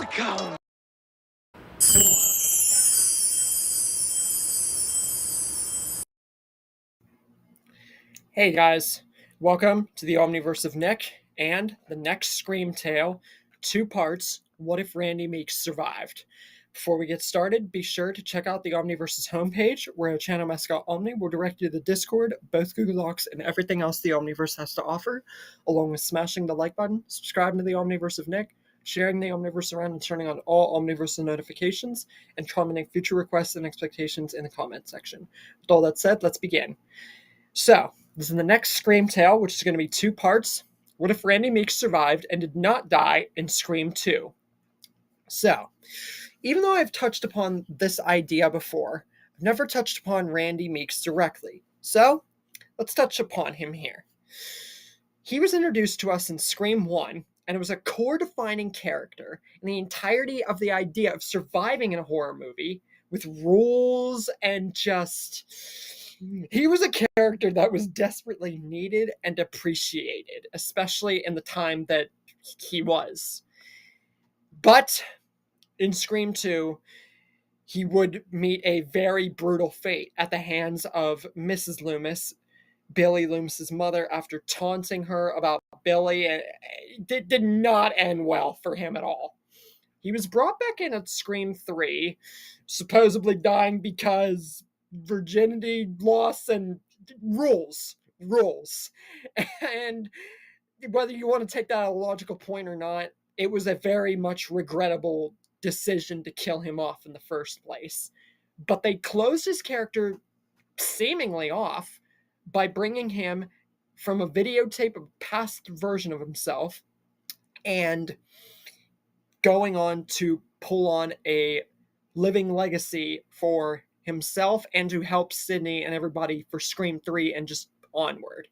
Welcome! Hey guys, welcome to the Omniverse of Nick and the next Scream Tale, 2 parts, What If Randy Meeks Survived? Before we get started, be sure to check out the Omniverse's homepage, where a channel mascot Omni will direct you to the Discord, both Google Docs, and everything else the Omniverse has to offer, along with smashing the like button, subscribing to the Omniverse of Nick, sharing the Omniverse around and turning on all Omniverse notifications, and commenting future requests and expectations in the comment section. With all that said, let's begin. So, this is the next Scream Tale, which is going to be 2 parts. What if Randy Meeks survived and did not die in Scream 2? So, even though I've touched upon this idea before, I've never touched upon Randy Meeks directly. So, let's touch upon him here. He was introduced to us in Scream 1, and it was a core-defining character in the entirety of the idea of surviving in a horror movie with rules and just... He was a character that was desperately needed and appreciated, especially in the time that he was. But in Scream 2, he would meet a very brutal fate at the hands of Mrs. Loomis, Billy Loomis's mother, after taunting her about Billy, and it did not end well for him at all. He was brought back in at Scream 3, supposedly dying because virginity loss and rules. And whether you want to take that at a logical point or not, it was a very much regrettable decision to kill him off in the first place. But they closed his character seemingly off by bringing him from a videotape of a past version of himself and going on to pull on a living legacy for himself and to help Sydney and everybody for Scream 3 and just onward.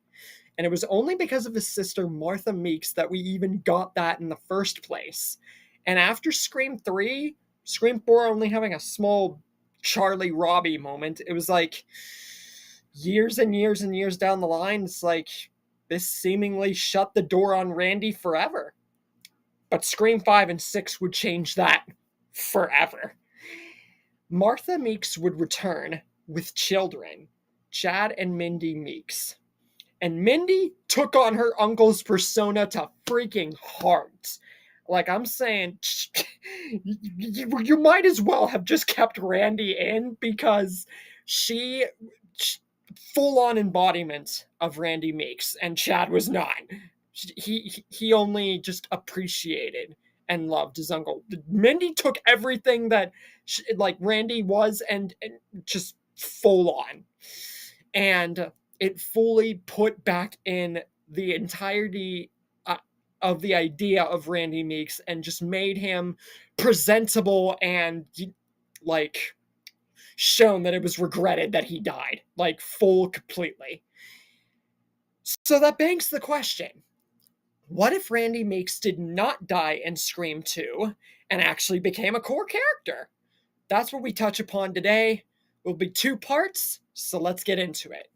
And it was only because of his sister Martha Meeks that we even got that in the first place. And after Scream 3, Scream 4 only having a small Charlie Robbie moment, it was like years and years and years down the line, it's like this seemingly shut the door on Randy forever. But Scream 5 and 6 would change that forever. Martha Meeks would return with children, Chad and Mindy Meeks. And Mindy took on her uncle's persona to freaking heart. Like, I'm saying, you might as well have just kept Randy in, because she full-on embodiment of Randy Meeks, and Chad was not. He only just appreciated and loved his uncle. Mindy took everything that like Randy was and just full on, and it fully put back in the entirety of the idea of Randy Meeks and just made him presentable and like shown that it was regretted that he died, like full completely. So that begs the question, what if Randy Meeks did not die in Scream 2 and actually became a core character? That's what we touch upon today. It will be 2 parts, so let's get into it.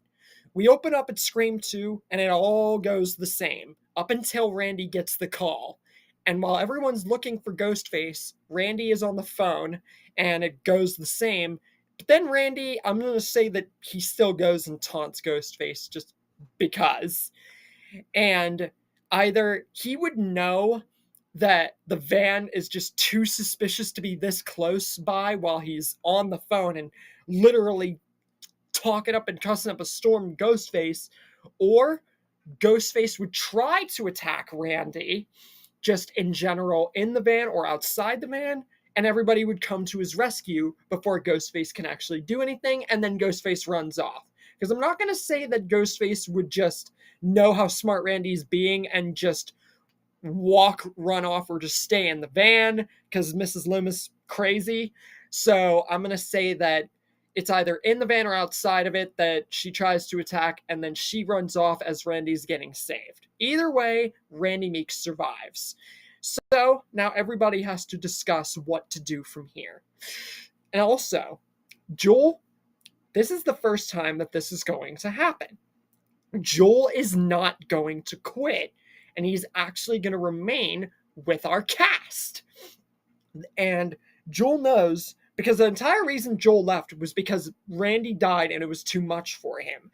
We open up at Scream 2, and it all goes the same, up until Randy gets the call. And while everyone's looking for Ghostface, Randy is on the phone, and it goes the same. But then Randy, I'm going to say that he still goes and taunts Ghostface just because. And either he would know that the van is just too suspicious to be this close by while he's on the phone and literally talking up and cussing up a storm Ghostface, or Ghostface would try to attack Randy just in general in the van or outside the van, and everybody would come to his rescue before Ghostface can actually do anything, and then Ghostface runs off. Because I'm not going to say that Ghostface would just know how smart Randy's being and just run off, or just stay in the van, because Mrs. Loomis crazy. So I'm going to say that it's either in the van or outside of it that she tries to attack, and then she runs off as Randy's getting saved. Either way, Randy Meeks survives. So now everybody has to discuss what to do from here. And also, Joel, this is the first time that this is going to happen. Joel is not going to quit, and he's actually going to remain with our cast. And Joel knows, because the entire reason Joel left was because Randy died and it was too much for him.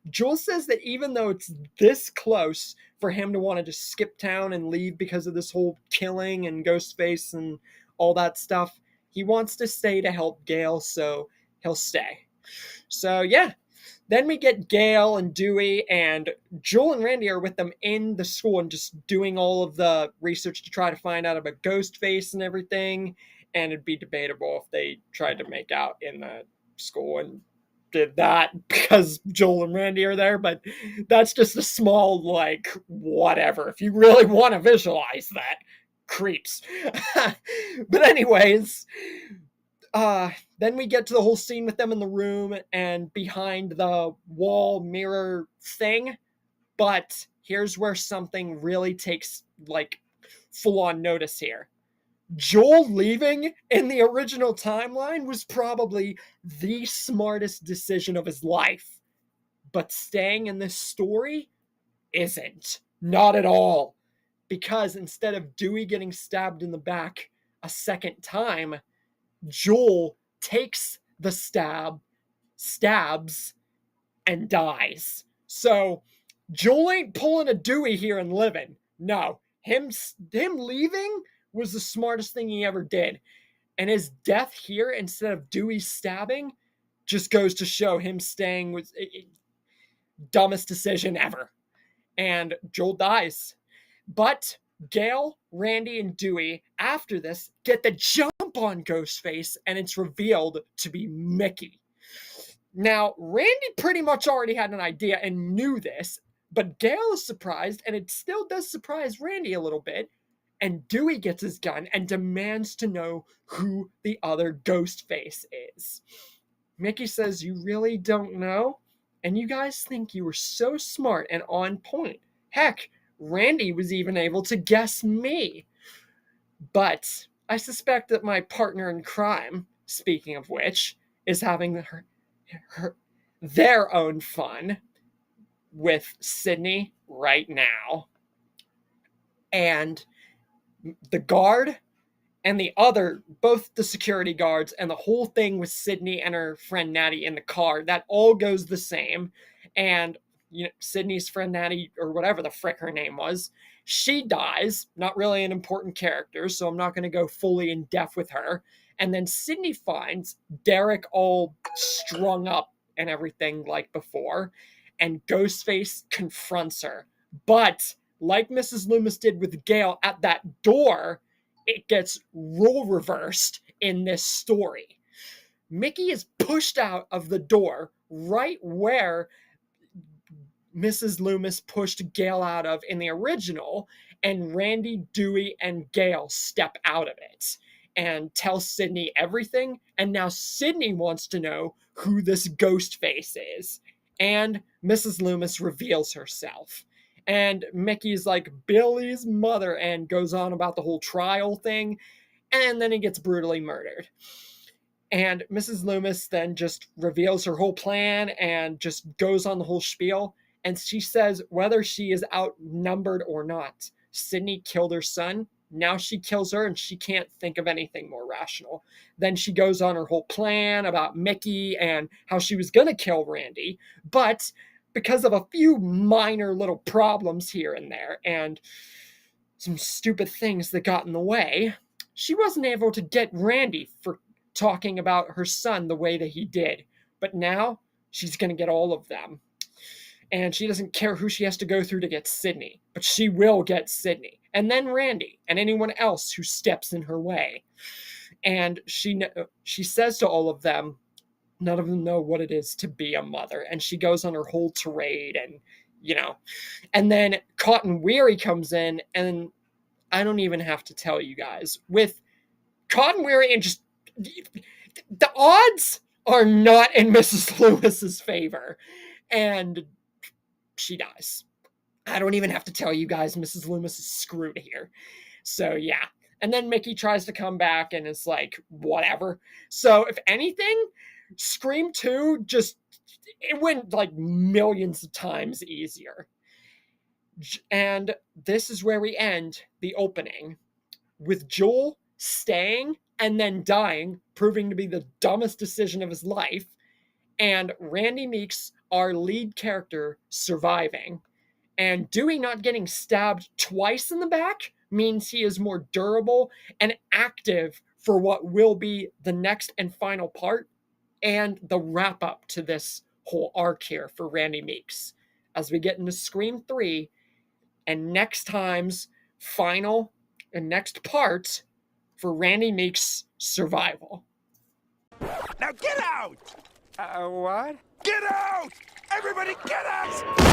Joel says that even though it's this close for him to want to just skip town and leave because of this whole killing and Ghostface and all that stuff, he wants to stay to help Gale, so he'll stay. So yeah, then we get Gale and Dewey, and Joel and Randy are with them in the school and just doing all of the research to try to find out about Ghostface and everything. And it'd be debatable if they tried to make out in the school and did that because Joel and Randy are there, but that's just a small, like, whatever. If you really want to visualize that, creeps. But anyways, then we get to the whole scene with them in the room and behind the wall mirror thing. But here's where something really takes, like, full on notice here. Joel leaving in the original timeline was probably the smartest decision of his life. But staying in this story isn't. Not at all. Because instead of Dewey getting stabbed in the back a second time, Joel takes the stabs, and dies. So Joel ain't pulling a Dewey here and living. No, him leaving was the smartest thing he ever did. And his death here, instead of Dewey stabbing, just goes to show him staying was dumbest decision ever. And Joel dies. But Gale, Randy, and Dewey, after this, get the jump on Ghostface, and it's revealed to be Mickey. Now, Randy pretty much already had an idea and knew this, but Gale is surprised, and it still does surprise Randy a little bit. And Dewey gets his gun and demands to know who the other Ghostface is. Mickey says, "You really don't know? And you guys think you were so smart and on point. Heck, Randy was even able to guess me. But I suspect that my partner in crime, speaking of which, is having their own fun with Sydney right now." And the guard and the other, both the security guards and the whole thing with Sydney and her friend Natty in the car, that all goes the same. And Sydney's friend Natty, or whatever the frick her name was, she dies. Not really an important character, so I'm not going to go fully in depth with her. And then Sydney finds Derek all strung up and everything like before, and Ghostface confronts her. But like Mrs. Loomis did with Gale at that door, it gets role reversed in this story. Mickey is pushed out of the door right where Mrs. Loomis pushed Gale out of in the original, and Randy, Dewey, and Gale step out of it and tell Sydney everything, and now Sydney wants to know who this ghost face is, and Mrs. Loomis reveals herself. And Mickey's like Billy's mother and goes on about the whole trial thing, and then he gets brutally murdered. And Mrs. Loomis then just reveals her whole plan and just goes on the whole spiel. And she says whether she is outnumbered or not, Sydney killed her son. Now she kills her and she can't think of anything more rational. Then she goes on her whole plan about Mickey and how she was going to kill Randy. But because of a few minor little problems here and there and some stupid things that got in the way, she wasn't able to get Randy for talking about her son the way that he did. But now she's going to get all of them. And she doesn't care who she has to go through to get Sydney. But she will get Sydney. And then Randy and anyone else who steps in her way. And she says to all of them, none of them know what it is to be a mother. And she goes on her whole tirade and, And then Cotton Weary comes in, and I don't even have to tell you guys. With Cotton Weary and just... the odds are not in Mrs. Lewis's favor. And she dies. I don't even have to tell you guys Mrs. Loomis is screwed here. So, yeah. And then Mickey tries to come back and it's like, whatever. So, if anything, Scream 2 just, it went like millions of times easier. And this is where we end the opening with Joel staying and then dying, proving to be the dumbest decision of his life, and Randy Meeks, our lead character, surviving. And Dewey not getting stabbed twice in the back means he is more durable and active for what will be the next and final part and the wrap up to this whole arc here for Randy Meeks as we get into Scream 3 and next time's final and next part for Randy Meeks' survival. Now get out! What? Get out! Everybody get out!